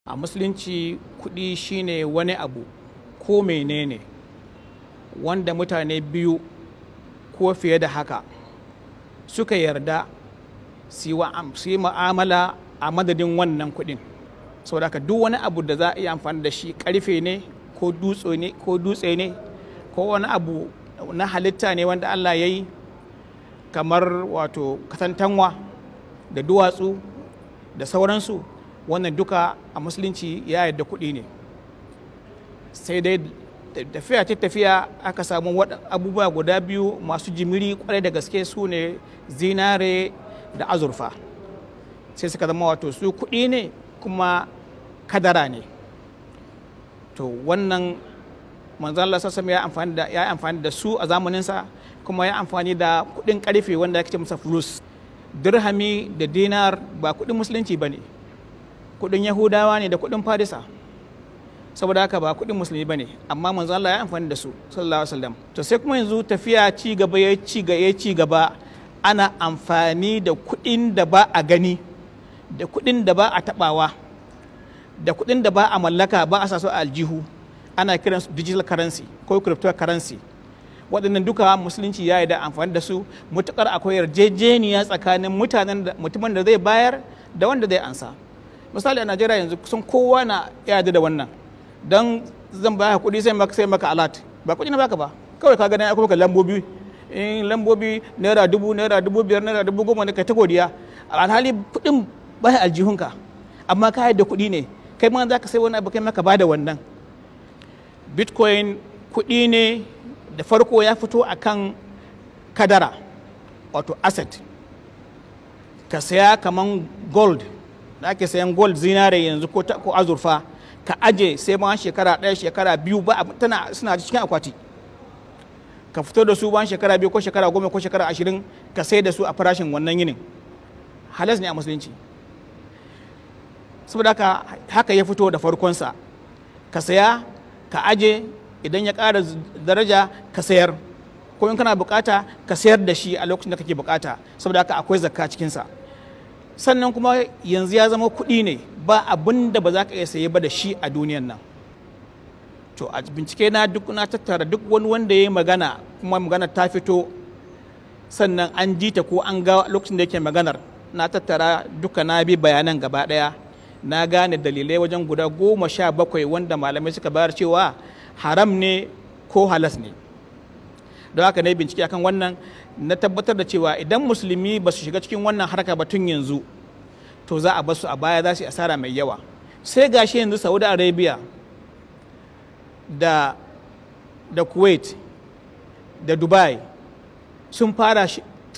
A musulunci kuɗi shine wani abu ko menene wanda mutane biyu ko fiye da haka suka yarda su yi ma'amala a madadin wannan kuɗin. Saboda haka duk wani abu da za a iya amfani da shi ƙarfe ne ko dutse ne ko wani abu na halitta ne wanda Allah ya yi kamar wato katantanwa da duwatsu da sauransu, wannan duka a musulunci ya yarda kuɗi ne. Sai dai tafiya aka samu abubuwa guda biyu masu jimiri kwarai da gaske, su ne zinare da azurfa, sai suka zama wato su kuɗi ne kuma kadara ne. To wannan manzon Allah sallallahu alaihi wasallam ya amfani da su a zamaninsa, kuma ya amfani da kuɗin ƙarfe wanda ake ce masa fulus. Dirhami da dinar ba kuɗin musulunci ba ne, kuɗin yahudawa ne da kuɗin farisa, saboda haka ba kuɗin musulmi ba ne, amma manzo Allah ya amfani da su sallallahu alaihi wasallam. To sai kuma yanzu tafiya ci gaba ana amfani da kuɗin da ba a gani, da kuɗin da ba a taɓawa, da kuɗin da ba a mallaka, ba a sa su a aljihu, ana kiransu digital currency ko cryptocurrency. Waɗannan duka musulunci ya yi da amfani da su mutuƙar akwai yarjejeniya tsakanin mutumin da zai bayar da wanda zai ansa. Misali a Najeriya yanzu kusan kowa na yarda da wannan, don zan baka kuɗi sai maka alat, ba kuɗi na baka ba, kawai ka gani akwai lambobi, lambobi naira 1000, naira 5000, naira 10,000 ne kai ta godiya, alhali kuɗin baya aljihunka, amma ka yarda kuɗi ne, kai ma za ka sai wani abu kai maka ba da wannan. Bitcoin kuɗi ne da farko ya fito akan kadara, wato asset. Ka saya kaman gold da ake sayan gold, zinare yanzu ko azurfa, ka aje sai ma shekara ɗaya shekara biyu ba suna cikin akwati, ka fito da su bayan shekara biyu ko shekara 10 ko shekara 20 ka sai da su a farashin wannan yinin. Halas ne a musulunci. Saboda haka ya fito da farkonsa, ka saya ka aje, idan ya ƙara daraja ka sayar, ko in kana bukata ka sayar da shi a lokacin da kake bukata. Saboda haka akwai zakka cikinsa. Sannan kuma yanzu ya zama kuɗi ne, ba abin da ba za ka iya saye ba da shi a duniyan nan. To a bincike na tattara duk wani wanda ya yi magana, kuma magana ta fito sannan an ji ta ko an ga lokacin da yake maganar, na tattara duka na bi bayanan gaba ɗaya, na gane dalilai wajen guda 17 wanda malamai suka bayar cewa haram ne ko halas ne. Don haka ne bincike akan wannan, na tabbatar da cewa idan musulmi ba su shiga cikin wannan harka ba tun yanzu, to za a basu a baya, za su yi asara mai yawa. Sai gashi yanzu Saudi Arabia da Kuwait da Dubai sun fara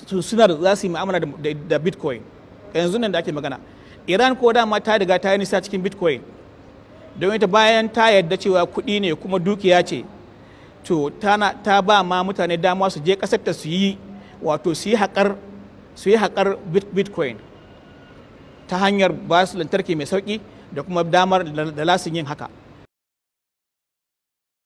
suna da za su yi mu'amala da Bitcoin yanzu nan da ake magana. Iran ko dama ta riga ta yi nisa cikin Bitcoin, don ita bayan ta yarda cewa kuɗi ne kuma dukiya ce, to ta ba ma mutane dama su je ƙasar ta su yi haƙar Bitcoin ta hanyar ba su lantarki mai sauƙi da kuma damar da lasin yin haka.